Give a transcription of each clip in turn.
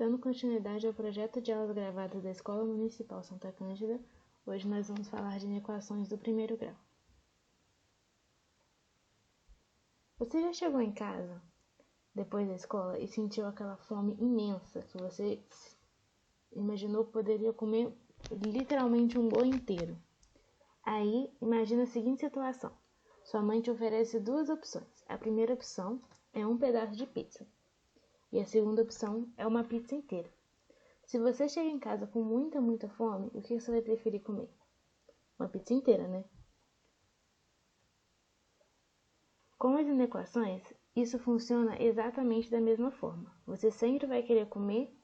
Dando continuidade ao projeto de aulas gravadas da Escola Municipal Santa Cândida, hoje nós vamos falar de equações do primeiro grau. Você já chegou em casa, depois da escola, e sentiu aquela fome imensa que você imaginou que poderia comer literalmente um bolo inteiro? Aí, imagina a seguinte situação. Sua mãe te oferece duas opções. A primeira opção é um pedaço de pizza. E a segunda opção é uma pizza inteira. Se você chega em casa com muita fome, o que você vai preferir comer? Uma pizza inteira, né? Com as inequações, isso funciona exatamente da mesma forma. Você sempre vai querer comer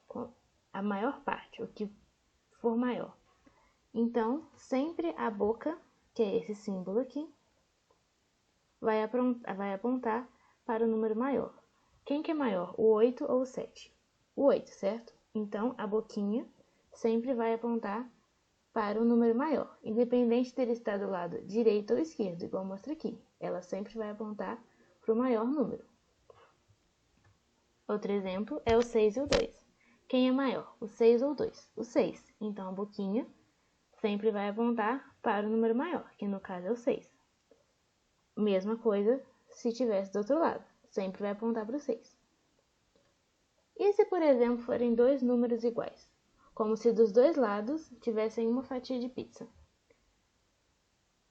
a maior parte, o que for maior. Então, sempre a boca, que é esse símbolo aqui, vai apontar para o número maior. Quem que é maior, o 8 ou o 7? O 8, certo? Então, a boquinha sempre vai apontar para o número maior, independente dele estar do lado direito ou esquerdo, igual mostra aqui. Ela sempre vai apontar para o maior número. Outro exemplo é o 6 e o 2. Quem é maior, o 6 ou o 2? O 6. Então, a boquinha sempre vai apontar para o número maior, que no caso é o 6. Mesma coisa se tivesse do outro lado, sempre vai apontar para o 6. E se, por exemplo, forem dois números iguais? Como se dos dois lados tivessem uma fatia de pizza.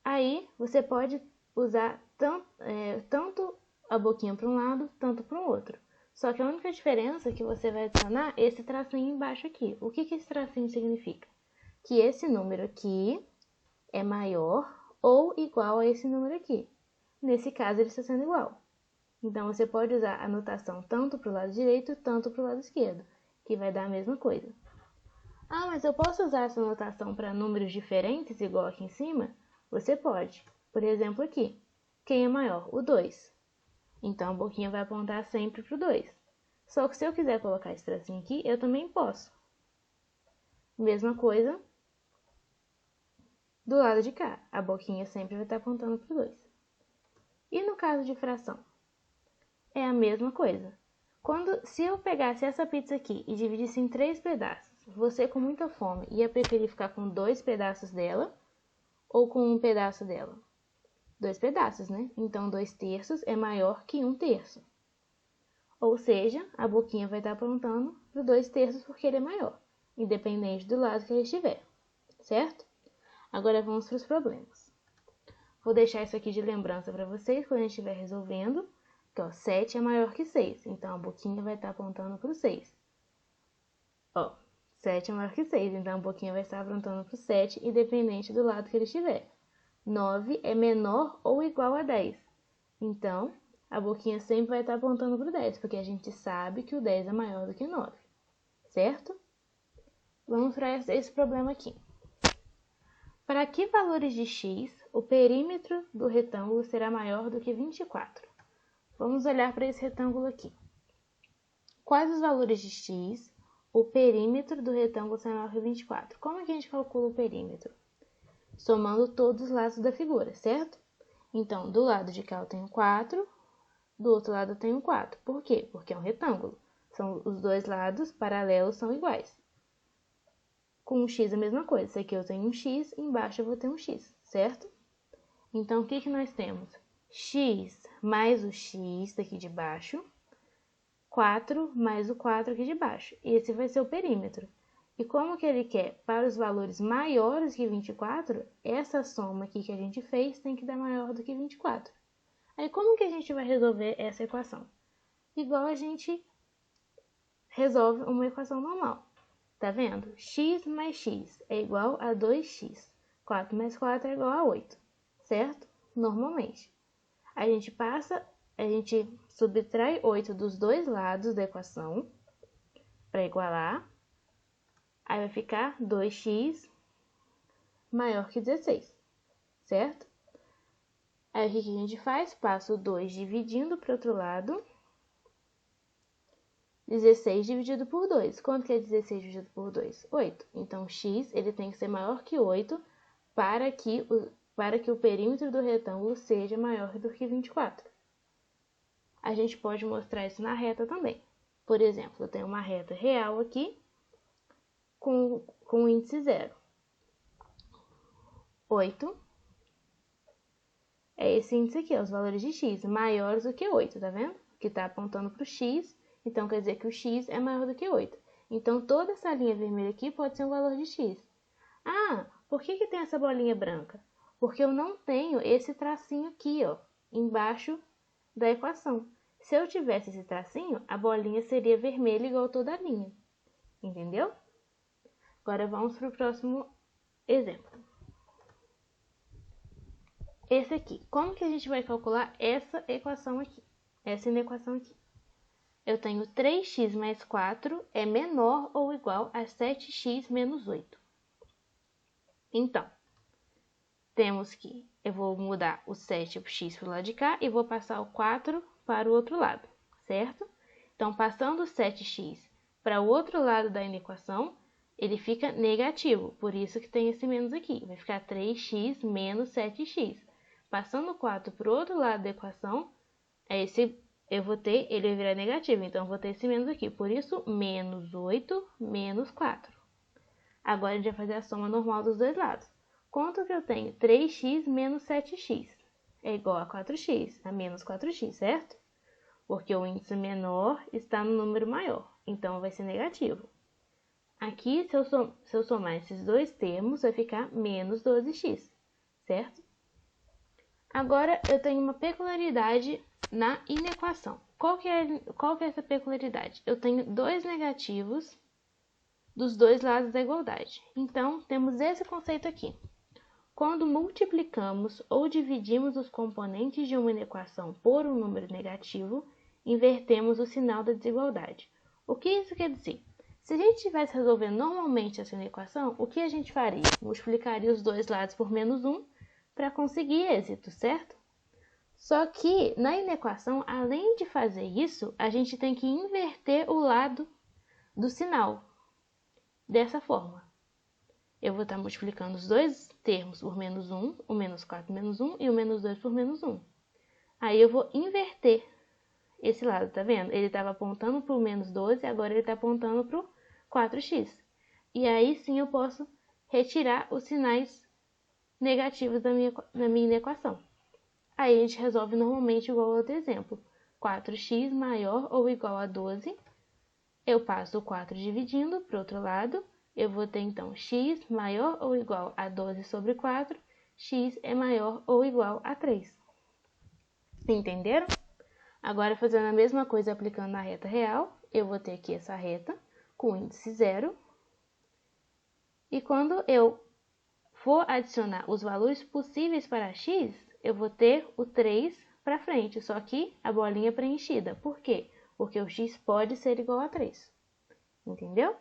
Aí, você pode usar tanto a boquinha para um lado, tanto para o outro. Só que a única diferença é que você vai adicionar esse tracinho embaixo aqui. O que esse tracinho significa? Que esse número aqui é maior ou igual a esse número aqui. Nesse caso, ele está sendo igual. Então, você pode usar a notação tanto para o lado direito, tanto para o lado esquerdo, que vai dar a mesma coisa. Ah, mas eu posso usar essa notação para números diferentes, igual aqui em cima? Você pode. Por exemplo, aqui. Quem é maior? O 2. Então, a boquinha vai apontar sempre para o 2. Só que se eu quiser colocar esse tracinho aqui, eu também posso. Mesma coisa do lado de cá. A boquinha sempre vai estar apontando para o 2. E no caso de fração? É a mesma coisa. Se eu pegasse essa pizza aqui e dividisse em 3 pedaços, você com muita fome ia preferir ficar com 2 pedaços dela ou com um pedaço dela? 2 pedaços, né? Então, 2/3 é maior que 1/3. Ou seja, a boquinha vai estar apontando para 2/3 porque ele é maior, independente do lado que ele estiver, certo? Agora vamos para os problemas. Vou deixar isso aqui de lembrança para vocês quando a gente estiver resolvendo. Que, 7 é maior que 6, então a boquinha vai estar apontando para o 6. 7 é maior que 6, então a boquinha vai estar apontando para o 7, independente do lado que ele estiver. 9 é menor ou igual a 10, então a boquinha sempre vai estar apontando para o 10, porque a gente sabe que o 10 é maior do que 9, certo? Vamos para esse problema aqui. Para que valores de x o perímetro do retângulo será maior do que 24? Vamos olhar para esse retângulo aqui. Quais os valores de x o perímetro do retângulo será maior que 24? Como é que a gente calcula o perímetro? Somando todos os lados da figura, certo? Então, do lado de cá eu tenho 4, do outro lado eu tenho 4. Por quê? Porque é um retângulo. Os dois lados paralelos são iguais. Com o x a mesma coisa. Esse aqui eu tenho um x, embaixo eu vou ter um x, certo? Então, o que nós temos? X mais o x daqui de baixo, 4 mais o 4 aqui de baixo. Esse vai ser o perímetro. E como que ele quer? Para os valores maiores que 24, essa soma aqui que a gente fez tem que dar maior do que 24. Aí, como que a gente vai resolver essa equação? Igual a gente resolve uma equação normal. Tá vendo? X mais x é igual a 2x. 4 mais 4 é igual a 8, certo? Normalmente. A gente subtrai 8 dos dois lados da equação para igualar. Aí vai ficar 2x maior que 16, certo? Aí o que a gente faz? Passa o 2 dividindo para o outro lado. 16 dividido por 2. Quanto que é 16 dividido por 2? 8. Então, x ele tem que ser maior que 8 para que o perímetro do retângulo seja maior do que 24. A gente pode mostrar isso na reta também. Por exemplo, eu tenho uma reta real aqui com índice 0. 8 é esse índice aqui, ó, os valores de x maiores do que 8, tá vendo? Que está apontando para o x, então quer dizer que o x é maior do que 8. Então, toda essa linha vermelha aqui pode ser um valor de x. Ah, por que tem essa bolinha branca? Porque eu não tenho esse tracinho aqui, ó, embaixo da equação. Se eu tivesse esse tracinho, a bolinha seria vermelha igual toda a linha. Entendeu? Agora vamos para o próximo exemplo. Esse aqui. Como que a gente vai calcular essa equação aqui? Essa inequação aqui. Eu tenho 3x mais 4 é menor ou igual a 7x menos 8. Então, temos que eu vou mudar o 7 para o x para o lado de cá e vou passar o 4 para o outro lado, certo? Então, passando o 7x para o outro lado da inequação, ele fica negativo, por isso que tem esse menos aqui. Vai ficar 3x menos 7x. Passando o 4 para o outro lado da equação, ele vai virar negativo, então eu vou ter esse menos aqui. Por isso, menos 8 menos 4. Agora, a gente vai fazer a soma normal dos dois lados. Quanto que eu tenho? 3x menos 7x é igual a 4x, a menos 4x, certo? Porque o índice menor está no número maior, então vai ser negativo. Aqui, se eu somar esses dois termos, vai ficar menos 12x, certo? Agora, eu tenho uma peculiaridade na inequação. Qual que é essa peculiaridade? Eu tenho dois negativos dos dois lados da igualdade. Então, temos esse conceito aqui. Quando multiplicamos ou dividimos os componentes de uma inequação por um número negativo, invertemos o sinal da desigualdade. O que isso quer dizer? Se a gente estivesse resolvendo normalmente essa inequação, o que a gente faria? Multiplicaria os dois lados por menos 1 para conseguir êxito, certo? Só que na inequação, além de fazer isso, a gente tem que inverter o lado do sinal. Dessa forma, eu vou estar multiplicando os dois termos por menos 1, o menos 4 menos 1 e o menos 2 por menos 1. Aí eu vou inverter esse lado, tá vendo? Ele estava apontando para o menos 12, agora ele está apontando para o 4x. E aí sim eu posso retirar os sinais negativos da minha inequação. Aí a gente resolve normalmente igual ao outro exemplo. 4x maior ou igual a 12. Eu passo o 4 dividindo para o outro lado. Eu vou ter então x maior ou igual a 12 sobre 4. X é maior ou igual a 3. Entenderam? Agora, fazendo a mesma coisa aplicando na reta real, eu vou ter aqui essa reta com índice 0. E quando eu for adicionar os valores possíveis para x, eu vou ter o 3 para frente, só que a bolinha preenchida. Por quê? Porque o x pode ser igual a 3. Entendeu?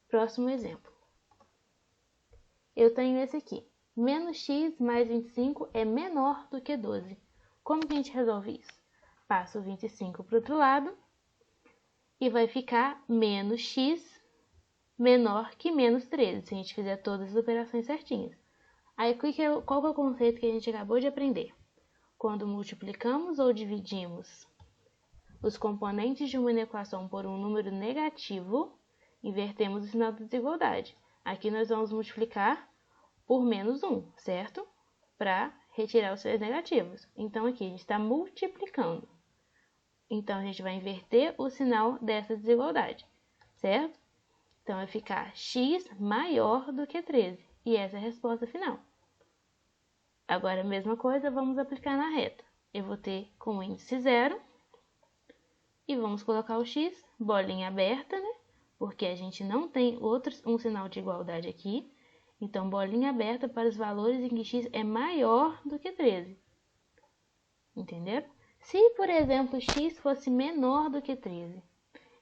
Próximo exemplo. Eu tenho esse aqui. Menos x mais 25 é menor do que 12. Como que a gente resolve isso? Passo o 25 para o outro lado e vai ficar menos x menor que menos 13, se a gente fizer todas as operações certinhas. Aí, qual que é o conceito que a gente acabou de aprender? Quando multiplicamos ou dividimos os componentes de uma equação por um número negativo, invertemos o sinal da desigualdade. Aqui nós vamos multiplicar por menos 1, certo? Para retirar os seus negativos. Então, aqui a gente está multiplicando. Então, a gente vai inverter o sinal dessa desigualdade, certo? Então, vai ficar x maior do que 13. E essa é a resposta final. Agora, a mesma coisa, vamos aplicar na reta. Eu vou ter com índice 0. E vamos colocar o x, bolinha aberta, né? Porque a gente não tem um sinal de igualdade aqui. Então, bolinha aberta para os valores em que x é maior do que 13. Entenderam? Se, por exemplo, x fosse menor do que 13,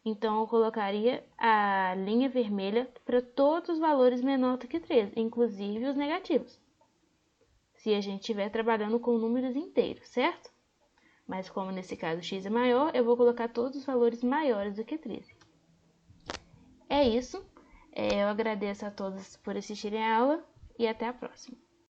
então eu colocaria a linha vermelha para todos os valores menor do que 13, inclusive os negativos. Se a gente estiver trabalhando com números inteiros, certo? Mas como nesse caso x é maior, eu vou colocar todos os valores maiores do que 13. É isso. Eu agradeço a todos por assistirem a aula e até a próxima.